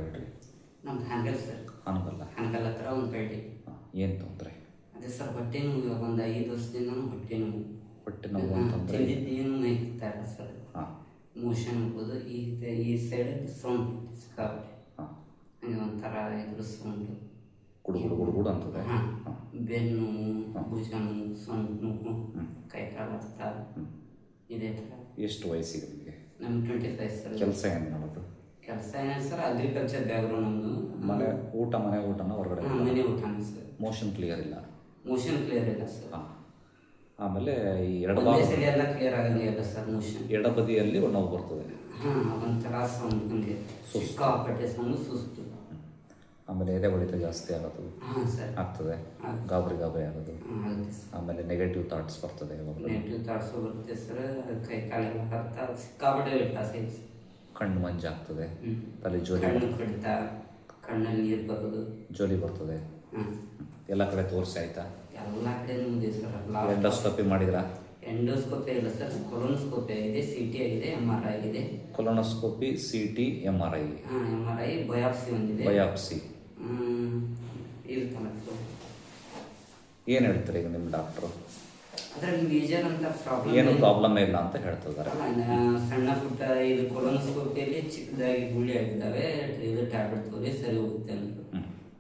ಹೇಳ್ರಿ. ನಮ್ದು ಹಾನಗಲ್ ಸರ್. ಹಾನಗಲ್ ಹತ್ರ ಒಂದು ಪೇಟೆ. ಏನು ತೊಂದರೆ? ಅದೇ ಸರ್ ಹೊಟ್ಟೆ ನೋವು ಒಂದು 5 ವರ್ಷದಿಂದ ಹೊಟ್ಟೆ ನೋವು. ಹೊಟ್ಟೆ ನೋವು ಅಂತಂದರೆ ಏನು ಮೈ ಇರ್ತಾರೆ ಸರ್. ಮೋಷನ್ ಹೋಗೋದು ಈ ಸೈಡ್ ಸೌಂಡ್ ಸಿಕ್ಕಾಪಟ್ಟೆ. ಹಂಗೆ ಒಂಥರ ಇದ್ರ ಸೌಂಡು ಗುಡುಗುಡು ಅಂತದೆ. ಬೆನ್ನು ಭುಜ ನೋವು, ಸೊಂಟ ನೋವು, ಕೈ ಕಾಲು ಹತ್ತ ಇದೇ ಥರ. ಎಷ್ಟು ವಯಸ್ಸಿಗೆ ನಿಮಗೆ? ನಮ್ಗೆ 25 ಸರ್. ಕೆಲಸ ಏನು ಮಾಡೋದು? ಕೆಲಸ ಏನಿಲ್ಲ ಸರ್, ಅಗ್ರಿಕಲ್ಚರ್ ಬ್ಯಾಕ್ಗ್ರೌಂಡ್ ನಮ್ಮದು. ಮನೆ ಊಟನ ಹೊರಗಡೆ? ಮನೆ ಊಟನೇ ಸರ್. ಮೋಷನ್ ಕ್ಲಿಯರ್ ಇಲ್ಲ? ಮೋಷನ್ ಕ್ಲಿಯರ್ ಇಲ್ಲ ಸರ್. ಆಮೇಲೆ ಈ ಎಲ್ಲ ಕ್ಲಿಯರ್ ಆಗಂಗಿಲ್ಲ ಸರ್. ಮೋಷನ್ ಎಡಬದಿಯಲ್ಲಿ ನೋವು ಬರ್ತದೆ. ಒಂಥರ ಸೌಂಡ್ ಹಂಗೆ ಸಿಕ್ಕಾಪಟ್ಟೆ ಸೌಂಡು, ಸುಸ್ತು. ಆಮೇಲೆ ಎದೆ ಹೊಡಿತ ಜಾಸ್ತಿ ಆಗೋದು ಆಗ್ತದೆ, ಗಾಬರಿ ಆಗೋದು. ಆಮೇಲೆ ನೆಗೆಟಿವ್ ಥಾಟ್ಸ್ ಬರ್ತದೆ. ನೆಗೆಟಿವ್ ಥಾಟ್ಸ್ ಬರುತ್ತೆ ಸರ್. ಕೈ ಕಾಲೆಲ್ಲ ಹರ್ತಾ ಸಿಕ್ಕಾಪಟ್ಟೆ ವ್ಯತ್ಯಾಸ. ಕಣ್ಣು ಮಂಜಾಗ್ತದೆ, ತಲೆ ಜೋಲಿ, ಕಣ್ಣು ಕಡಿತ, ಕಣ್ಣಲ್ಲಿ ನೀರು ಬರೋದು, ಜೋಲಿ ಬರ್ತದೆ. ಎಲ್ಲ ಕಡೆ ತೋರಿಸಿ ಆಯ್ತಾ? ಎಲ್ಲ ಕಡೆ ಇದೆ ಸರ್. ಎಂಡೋಸ್ಕೋಪಿ ಮಾಡಿದ್ರಾ? ಎಂಡೋಸ್ಕೋಪಿ ಇಲ್ಲ ಸರ್, ಕೊಲೋನೋಸ್ಕೋಪಿ ಆಗಿದೆ, CT ಆಗಿದೆ, MRI ಆಗಿದೆ. Colonoscopy, CT, MRI. MRI, biopsy ಒಂದಿದೆ. ಬಯಾಪ್ಸಿ ಇರ್ತಲ್ಲ. ಏನು ಹೇಳ್ತಾರೆ ಈಗ ನಿಮ್ಮ ಡಾಕ್ಟ್ರು? ಅದ್ರಲ್ಲಿ ಮೇಜರ್ ಅಂತ ಪ್ರಾಬ್ಲಮ್ ಏನು ಪ್ರಾಬ್ಲಮ್ ಇಲ್ಲ ಅಂತ ಹೇಳ್ತಿದ್ದಾರೆ. ಸಣ್ಣ ಪುಟ್ಟ ಇದು ಕೊಲೋನೋಸ್ಕೋಪಿಯಲ್ಲಿ ಚಿಕ್ಕದಾಗಿ ಗುಳಿ ಆಗಿದ್ದಾವೆ, ಇದು ಟ್ಯಾಬ್ಲೆಟ್ ತಗೋರಿ ಸರಿ ಹೋಗುತ್ತೆ ಅಂತ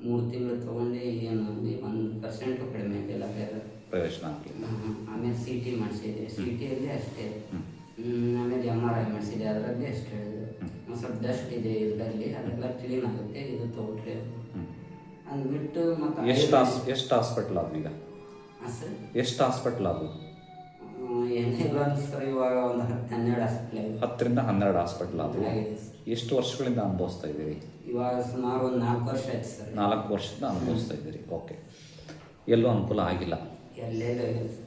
3 ತಿಂಗಳು ತಗೊಂಡು ಏನು 1% ಕಡಿಮೆ ಆಗಿಲ್ಲ, ಬೇರೆ ಪ್ರಯೋಜನ ಆಗಲಿಲ್ಲ. ಆಮೇಲೆ CT ಮಾಡಿಸಿದೆ, CTಯಲ್ಲಿ ಅಷ್ಟೇ. ಆಮೇಲೆ MRI ಮಾಡಿಸಿದೆ, ಅದರಲ್ಲಿ ಅಷ್ಟೇ. ಒಂದು ಸ್ವಲ್ಪ ಡಸ್ಟ್ ಇದೆ ಇದರಲ್ಲಿ, ಅದೆಲ್ಲ ಕ್ಲೀನ್ ಆಗುತ್ತೆ, ಇದು ತಗೊಳ್ರಿ ಅಂದ್ಬಿಟ್ಟು. ಮತ್ತೆ ಎಷ್ಟು ಹಾಸ್ಪಿಟ್ಲ್ ಆದ್ವು ಈಗ? ಸರ್ ಎಷ್ಟು ಹಾಸ್ಪಿಟ್ಲ್ ಆದವು? ಏನಿಲ್ಲ ಸರ್, ಇವಾಗ ಒಂದು 10-12 ಹಾಸ್ಪಿಟ್ಲ್ 10ರಿಂದ 12 ಹಾಸ್ಪಿಟ್ಲ್ ಆದವು. ಎಷ್ಟು ವರ್ಷಗಳಿಂದ ಅನುಭವಿಸ್ತಾ ಇದ್ದೀರಿ? ಇವಾಗ ಸುಮಾರು ಒಂದು 4 ವರ್ಷ ಆಯ್ತು ಸರ್. 4 ವರ್ಷದಿಂದ ಅನುಭವಿಸ್ತಾ ಇದ್ದೀರಿ. ಓಕೆ. ಎಲ್ಲೂ ಅನುಕೂಲ ಆಗಿಲ್ಲ? ಎಲ್ಲೆಲ್ಲೂ ಇಲ್ಲ ಸರ್.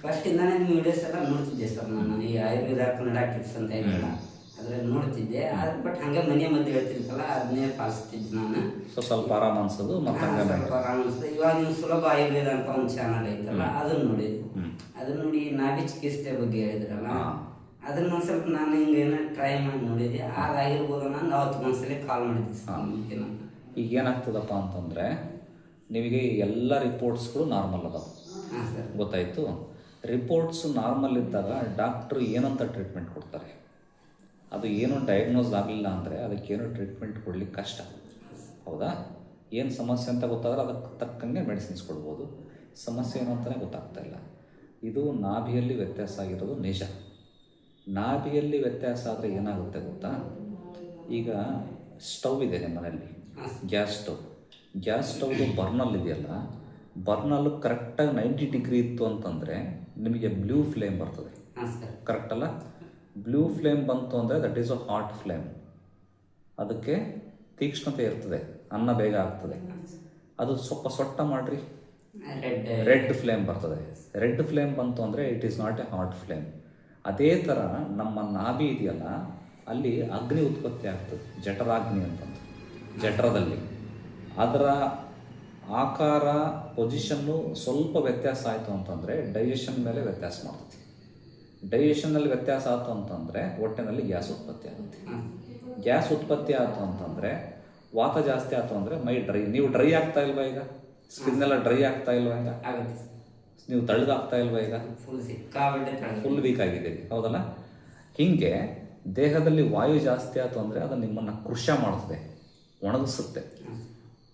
ಫಸ್ಟಿಂದಾನೇ ನಿಮ್ಮ ವಿಡಿಯೋಸ್ ಎಲ್ಲ ನೋಡ್ತಿದ್ದೆ ಸರ್. ನಾನು ಈ ಆಯುರ್ವೇದ ಕನ್ನಡ ಟಿಪ್ಸ್ ಅಂತ ಇದೆಯಲ್ಲ, ಅದ್ರಲ್ಲಿ ನೋಡ್ತಿದ್ದೆ. ಬಟ್ ಹಂಗೆ ಮನೆ ಮದ್ದು ಹೇಳ್ತಿರ್ತಲ್ಲ, ಅದನ್ನೇ ಪಾಲಿಸ್ತಿದ್ದೆ ನಾನು. ಸ್ವಲ್ಪ ಆರಾಮ ಅನ್ಸೋದು, ಮತ್ತೆ ಸ್ವಲ್ಪ ಆರಾಮ ಅನ್ಸೋದು. ಇವಾಗ ನೀವು ಸುಲಭ ಆಯುರ್ವೇದ ಅಂತ ಒಂದು ಚಾನಲ್ ಐತಲ್ಲ, ಅದನ್ನ ನೋಡಿದ್ವಿ. ಅದನ್ನ ನೋಡಿ ನಾಭಿ ಚಿಕಿತ್ಸೆ ಬಗ್ಗೆ ಹೇಳಿದ್ರಲ್ಲ, ಅದನ್ನ ಒಂದು ಸ್ವಲ್ಪ ನಾನು ಹಿಂಗೇನೋ ಟ್ರೈ ಮಾಡಿ ನೋಡಿದ್ದೆ. ಅದಾಗಿರ್ಬೋದು ನಾನು ಅವತ್ತು ಒಂದ್ಸಲ ಕಾಲ್ ಮಾಡಿದ್ದೆ. ಈಗ ಏನಾಗ್ತದಪ್ಪ ಅಂತಂದರೆ, ನಿಮಗೆ ಎಲ್ಲ ರಿಪೋರ್ಟ್ಸ್ಗಳು ನಾರ್ಮಲ್ ಅದಾವೆ. ಗೊತ್ತಾಯಿತು? ರಿಪೋರ್ಟ್ಸ್ ನಾರ್ಮಲ್ ಇದ್ದಾಗ ಡಾಕ್ಟ್ರು ಏನಂತ ಟ್ರೀಟ್ಮೆಂಟ್ ಕೊಡ್ತಾರೆ? ಅದು ಏನೋ ಡಯಾಗ್ನೋಸ್ ಆಗಲಿಲ್ಲ ಅಂದರೆ ಅದಕ್ಕೇನೋ ಟ್ರೀಟ್ಮೆಂಟ್ ಕೊಡ್ಲಿಕ್ಕೆ ಕಷ್ಟ. ಹೌದಾ? ಏನು ಸಮಸ್ಯೆ ಅಂತ ಗೊತ್ತಾದರೆ ಅದಕ್ಕೆ ತಕ್ಕಂಗೆ ಮೆಡಿಸಿನ್ಸ್ ಕೊಡ್ಬೋದು. ಸಮಸ್ಯೆ ಏನು ಅಂತಲೇ ಗೊತ್ತಾಗ್ತಾ ಇಲ್ಲ. ಇದು ನಾಭಿಯಲ್ಲಿ ವ್ಯತ್ಯಾಸ ಆಗಿರೋದು ನಿಜ. ನಾಭಿಯಲ್ಲಿ ವ್ಯತ್ಯಾಸ ಆದರೆ ಏನಾಗುತ್ತೆ ಗೊತ್ತಾ? ಈಗ ಸ್ಟವ್ ಇದೆ ನಿಮ್ಮ ಮನೆಯಲ್ಲಿ, ಗ್ಯಾಸ್ ಸ್ಟವ್ದು ಬರ್ನಲ್ ಇದೆಯಲ್ಲ, ಬರ್ನಲ್ಲು ಕರೆಕ್ಟಾಗಿ 90 ಡಿಗ್ರಿ ಇತ್ತು ಅಂತಂದರೆ ನಿಮಗೆ ಬ್ಲೂ ಫ್ಲೇಮ್ ಬರ್ತದೆ. ಕರೆಕ್ಟ್ ಅಲ್ಲ? ಬ್ಲೂ ಫ್ಲೇಮ್ ಬಂತು ಅಂದರೆ that is a hot flame. ಅದಕ್ಕೆ ತೀಕ್ಷ್ಣತೆ ಇರ್ತದೆ, ಅನ್ನ ಬೇಗ ಆಗ್ತದೆ. ಅದು ಸ್ವಲ್ಪ ಸೊಟ್ಟ ಮಾಡಿರಿ, ರೆಡ್ ಫ್ಲೇಮ್ ಬರ್ತದೆ. ರೆಡ್ ಫ್ಲೇಮ್ ಬಂತು ಅಂದರೆ it is not A hot flame. ಅದೇ ಥರ ನಮ್ಮ ನಾಭಿ ಇದೆಯಲ್ಲ, ಅಲ್ಲಿ ಅಗ್ನಿ ಉತ್ಪತ್ತಿ ಆಗ್ತದೆ, ಜಠರಾಗ್ನಿ ಅಂತಂದು. ಜಠರದಲ್ಲಿ ಅದರ ಆಕಾರ, ಪೊಸಿಷನ್ನು ಸ್ವಲ್ಪ ವ್ಯತ್ಯಾಸ ಆಯಿತು ಅಂತಂದರೆ ಡೈಜೆಷನ್ ಮೇಲೆ ವ್ಯತ್ಯಾಸ ಮಾಡ್ತದೆ. ಡೈಜೆಷನ್ನಲ್ಲಿ ವ್ಯತ್ಯಾಸ ಆಯಿತು ಅಂತಂದರೆ ಹೊಟ್ಟೆನಲ್ಲಿ ಗ್ಯಾಸ್ ಉತ್ಪತ್ತಿ ಆಗುತ್ತೆ. ಗ್ಯಾಸ್ ಉತ್ಪತ್ತಿ ಆಯಿತು ಅಂತಂದರೆ ವಾತ ಜಾಸ್ತಿ ಆಯಿತು ಅಂದರೆ ಮೈ ಡ್ರೈ. ನೀವು ಡ್ರೈ ಆಗ್ತಾ ಇಲ್ವಾ ಈಗ? ಸ್ಕಿನ್ ಎಲ್ಲ ಡ್ರೈ ಆಗ್ತಾ ಇಲ್ವಾ ಈಗ? ನೀವು ತಳ್ಳಗಾಗ್ತಾ ಇಲ್ವಾ ಈಗ? ಫುಲ್ ವೀಕ್ ಆಗಿದ್ದೀರಿ, ಹೌದಲ್ಲ? ಹೀಗೆ ದೇಹದಲ್ಲಿ ವಾಯು ಜಾಸ್ತಿ ಆಯಿತು ಅಂದರೆ ಅದು ನಿಮ್ಮನ್ನು ಕೃಶ ಮಾಡ್ತದೆ, ಒಣಗಿಸುತ್ತೆ.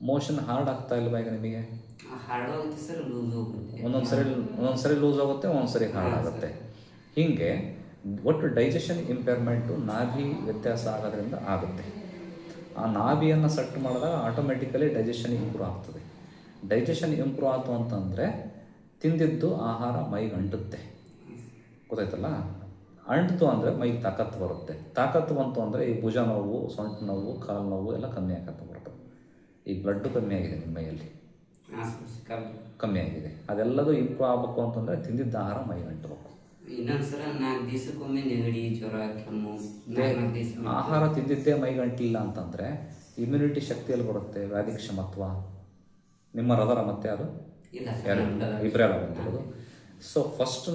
ಮೋಷನ್ ಹಾರ್ಡ್ ಆಗ್ತಾ ಇಲ್ವಾ ಈಗ ನಿಮಗೆ? ಒಂದೊಂದ್ಸರಿ ಲೂಸ್ ಆಗುತ್ತೆ, ಒಂದೊಂದ್ಸರಿ ಹಾರ್ಡ್ ಆಗುತ್ತೆ. ಹೀಗೆ ಒಟ್ಟು ಡೈಜೆಷನ್ ಇಂಪೇರ್ಮೆಂಟು ನಾಭಿ ವ್ಯತ್ಯಾಸ ಆಗೋದ್ರಿಂದ ಆಗುತ್ತೆ. ಆ ನಾಭಿಯನ್ನು ಸೆಟ್ ಮಾಡಿದಾಗ ಆಟೋಮೆಟಿಕಲಿ ಡೈಜೆಷನ್ ಇಂಪ್ರೂವ್ ಆಗ್ತದೆ. ಡೈಜೆಷನ್ ಇಂಪ್ರೂವ್ ಆಯಿತು ಅಂತಂದರೆ ತಿಂದಿದ್ದು ಆಹಾರ ಮೈಗೆ ಅಂಟುತ್ತೆ. ಗೊತ್ತಾಯ್ತಲ್ಲ? ಅಂಟಿತು ಅಂದರೆ ಮೈಗೆ ತಾಕತ್ತು ಬರುತ್ತೆ. ತಾಕತ್ತು ಬಂತು ಅಂದರೆ ಈ ಭುಜ ನೋವು, ಸೊಂಟ ನೋವು, ಕಾಲು ನೋವು ಎಲ್ಲ ಕಮ್ಮಿ ಆಗತ್ತೆ ಬರ್ತದೆ. ಈ ಬ್ಲಡ್ಡು ಕಮ್ಮಿ ಆಗಿದೆ ನಿಮ್ಮ ಮೈಯಲ್ಲಿ, ಕಮ್ಮಿ ಆಗಿದೆ. ಅದೆಲ್ಲದು ಇಂಪ್ರೂವ್ ಆಗಬೇಕು ಅಂತಂದರೆ ತಿಂದಿದ್ದ ಆಹಾರ ಮೈಗೆ ಅಂಟಬೇಕು. ಇನ್ನೊಂದ್ಸಲ 4 ದಿವಸಕ್ಕೊಮ್ಮೆ ನೆಗಡಿ, ಜ್ವರ, ಕೆಮ್ಮು. ಆಹಾರ ತಿಂದಿದ್ದೇ ಮೈಗೆ ಅಂಟಿಲ್ಲ ಅಂತಂದರೆ ಇಮ್ಯುನಿಟಿ ಶಕ್ತಿಯಲ್ಲಿ ಬರುತ್ತೆ, ವ್ಯಾಧಿ ಕ್ಷಮತ್ವ. ನಿಮ್ಮ ರದರ ಮತ್ತೆ ಅದು ಇಬ್ಬರೇ ಬಂದಿರೋದು. ಸೊ ಫಸ್ಟ್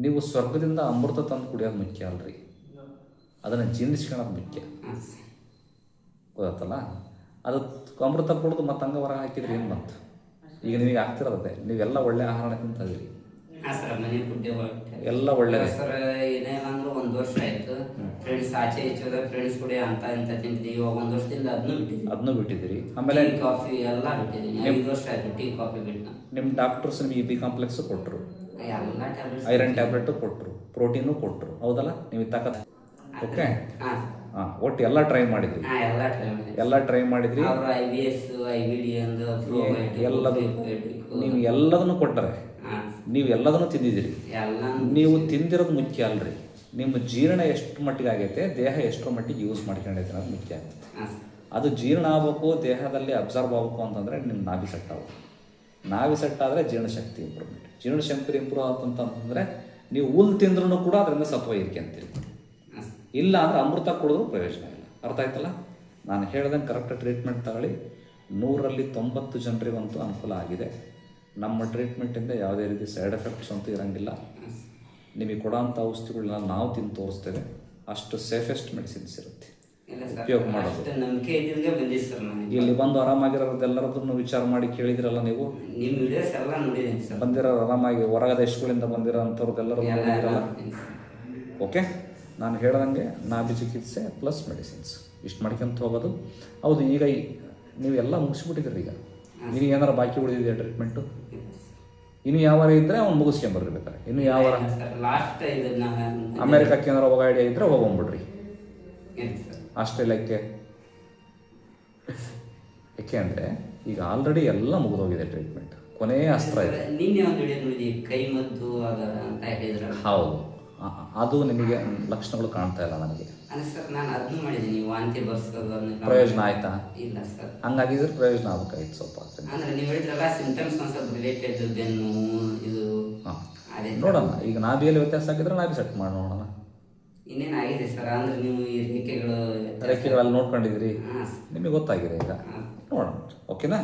ನೀವು ಸ್ವರ್ಗದಿಂದ ಅಮೃತ ತಂದು ಕುಡಿಯೋದು ಮುಖ್ಯ ಅಲ್ರಿ, ಅದನ್ನು ಜೀರ್ಣಿಸ್ಕೊಳ್ಳೋದು ಮುಖ್ಯ. ಗೊತ್ತಲ್ಲ, ಅದು ಅಮೃತ ಕುಡಿದು ಮತ್ತೆ ಹಂಗೆ ಹೊರಗೆ ಹಾಕಿದ್ರೆ ಏನು ಬಂತು? ಈಗ ನಿಮಗೆ ಆಗ್ತಿರೋದೇ, ನೀವೆಲ್ಲ ಒಳ್ಳೆ ಆಹಾರ ತಿಂತಿದ್ದೀರಿ, ಹಾಂ ಸರ್, ಮನೆ ಫುಡ್ಡೇ ಎಲ್ಲ ಒಳ್ಳೆಯದೇ ಸರ್. ಏನೇನಂದ್ರೆ 1 ವರ್ಷ ಆಯಿತು, ಫ್ರೆಂಡ್ಸ್ ಆಚೆ ಈಚೆ ಫ್ರೆಂಡ್ಸ್ ಕೂಡ ಅಂತ ಇಂಥ ತಿಂತಿದ್ದೀವಿ. ಇವಾಗ 1 ವರ್ಷದಿಂದ ಅದನ್ನೂ ಬಿಟ್ಟಿದ್ದೀರಿ. ಆಮೇಲೆ ಟೀ ಕಾಫಿ ಎಲ್ಲ ಬಿಟ್ಟಿದ್ದೀನಿ. 5 ವರ್ಷ ಆಯಿತು ಟೀ ಕಾಫಿ ಬಿಟ್ಟು. ನಿಮ್ಮ ಡಾಕ್ಟರ್ಸ್ ನಿಮಗೆ ಬಿ ಕಾಂಪ್ಲೆಕ್ಸು ಕೊಟ್ಟರು, ಎಲ್ಲ ಟ್ಯಾಬ್ಲೆಟ್ಸ್, ಐರನ್ ಟ್ಯಾಬ್ಲೆಟು ಕೊಟ್ಟರು, ಪ್ರೋಟೀನು ಕೊಟ್ಟರು, ಹೌದಲ್ಲ? ನೀವು ತಾಕತ್ ಓಕೆ. ಹಾಂ ಹಾಂ, ಒಟ್ಟು ಎಲ್ಲ ಟ್ರೈ ಮಾಡಿದ್ರಿ, ಹಾಂ ಎಲ್ಲ ಟ್ರೈ ಮಾಡಿದ್ವಿ. ಎಲ್ಲ ಟ್ರೈ ಮಾಡಿದ್ರಿ. ಅವರು IBS, IBD ಅಂದು ಎಲ್ಲದು ನೀವು ಎಲ್ಲದನ್ನು ಕೊಟ್ಟರೆ, ನೀವು ಎಲ್ಲದನ್ನು ತಿಂದಿದ್ದೀರಿ. ನೀವು ತಿಂದಿರೋದು ಮುಖ್ಯ ಅಲ್ರಿ, ನಿಮ್ಮ ಜೀರ್ಣ ಎಷ್ಟು ಮಟ್ಟಿಗೆ ಆಗೈತೆ, ದೇಹ ಎಷ್ಟರ ಮಟ್ಟಿಗೆ ಯೂಸ್ ಮಾಡ್ಕೊಂಡೈತೆ ಅನ್ನೋದು ಮುಖ್ಯ ಆಗುತ್ತೆ. ಅದು ಜೀರ್ಣ ಆಗಬೇಕು, ದೇಹದಲ್ಲಿ ಅಬ್ಸರ್ವ್ ಆಗಬೇಕು ಅಂತಂದರೆ ನಿಮ್ಮ ನಾಭಿ ಸೆಟ್ ಆಗಬೇಕು. ನಾಭಿ ಸೆಟ್ ಆದರೆ ಜೀರ್ಣಶಕ್ತಿ ಇಂಪ್ರೂವ್ಮೆಂಟ್. ಜೀರ್ಣಶಕ್ತಿ ಇಂಪ್ರೂವ್ ಆಗುತ್ತಂತಂದರೆ ನೀವು ಹುಲ್ಲು ತಿಂದ್ರೂ ಕೂಡ ಅದರಿಂದ ಸತ್ವ ಇರಿಕೆ ಅಂತೀರಿ. ಇಲ್ಲ ಅಂದರೆ ಅಮೃತ ಕುಡಿದ್ರೂ ಪ್ರಯೋಜನ ಇಲ್ಲ. ಅರ್ಥ ಆಯ್ತಲ್ಲ? ನಾನು ಹೇಳ್ದಂಗೆ ಕರೆಕ್ಟ್ ಟ್ರೀಟ್ಮೆಂಟ್ ತಗೊಳ್ಳಿ. 100ರಲ್ಲಿ 90 ಜನರಿಗಂತೂ ಅನುಕೂಲ ಆಗಿದೆ. ನಮ್ಮ ಟ್ರೀಟ್ಮೆಂಟಿಂದ ಯಾವುದೇ ರೀತಿ ಸೈಡ್ ಎಫೆಕ್ಟ್ಸ್ ಅಂತೂ ಇರೋಂಗಿಲ್ಲ. ನಿಮಗೆ ಕೊಡೋಂಥ ಔಷಧಿಗಳನ್ನ ನಾವು ತಿಂದು ತೋರಿಸ್ತೇವೆ. ಅಷ್ಟು ಸೇಫೆಸ್ಟ್ ಮೆಡಿಸಿನ್ಸ್ ಇರುತ್ತೆ, ಉಪಯೋಗ ಮಾಡೋದು. ಇಲ್ಲಿ ಬಂದು ಆರಾಮಾಗಿರೋದೆಲ್ಲರದನ್ನು ವಿಚಾರ ಮಾಡಿ ಕೇಳಿದಿರಲ್ಲ ನೀವು. ಬಂದಿರೋ ಆರಾಮಾಗಿ ಹೊರಗ ದೇಶಗಳಿಂದ ಬಂದಿರೋ ಅಂಥವ್ರದ್ದೆಲ್ಲರೂ ಬಂದಿರಲ್ಲ. ಓಕೆ, ನಾನು ಹೇಳ್ದಂಗೆ ನಾಭಿ ಚಿಕಿತ್ಸೆ ಪ್ಲಸ್ ಮೆಡಿಸಿನ್ಸ್ ಇಷ್ಟು ಮಾಡ್ಕೊಂತ ಹೋಗೋದು. ಹೌದು, ಈಗ ನೀವೆಲ್ಲ ಮುಗಿಸ್ಬಿಟ್ಟಿದ್ರಿ. ಈಗ ನೀವು ಏನಾರು ಬಾಕಿ ಉಳಿದಿದೆಯಾ ಟ್ರೀಟ್ಮೆಂಟು? ಇನ್ನು ಯಾವ ಇದ್ದರೆ ಅವ್ನು ಮುಗಿಸ್ಕೊಂಬರ್ಬೇಕಾರೆ. ಇನ್ನು ಯಾವ ಅಮೇರಿಕಕ್ಕೆ ಏನಾರು ಹೋಗೋ ಐಡಿಯಾ ಇದ್ದರೆ ಹೋಗ್ಬಿಡ್ರಿ. ಆಸ್ಟ್ರೇಲಿಯಾಕ್ಕೆ ಯಾಕೆ ಅಂದರೆ ಈಗ ಆಲ್ರೆಡಿ ಎಲ್ಲ ಮುಗಿದೋಗಿದೆ ಟ್ರೀಟ್ಮೆಂಟ್, ಕೊನೆಯ ಅಸ್ತ್ರ ಇದೆ. ಹೌದು, ಅದು ನಿಮಗೆ ಲಕ್ಷಣಗಳು ಕಾಣ್ತಾ ಇಲ್ಲ ನನಗೆ. ಪ್ರಯೋಜನ ಆಯ್ತಾ? ಇಲ್ಲ ಸರ್. ಹಂಗಾಗಿದ್ರೆ ಪ್ರಯೋಜನ ಆಗಬೇಕಾಯ್ತು ಸ್ವಲ್ಪ. ನೋಡೋಣ, ಈಗ ನಾಭಿಯಲ್ಲಿ ವ್ಯತ್ಯಾಸ ಆಗಿದ್ರೆ ನಾಭಿ ಸೆಟ್ ಮಾಡಿ ನೋಡೋಣ. ಇನ್ನೇನಾಗಿದೆ ಸರ್? ಅಂದ್ರೆ ನೀವು ಈ ರೇಖೆಗಳಲ್ಲಿ ನೋಡ್ಕೊಂಡಿದ್ದೀರಿ, ನಿಮಗೆ ಗೊತ್ತಾಗಿದೆ. ಈಗ ನೋಡೋಣ. ಓಕೆನಾ?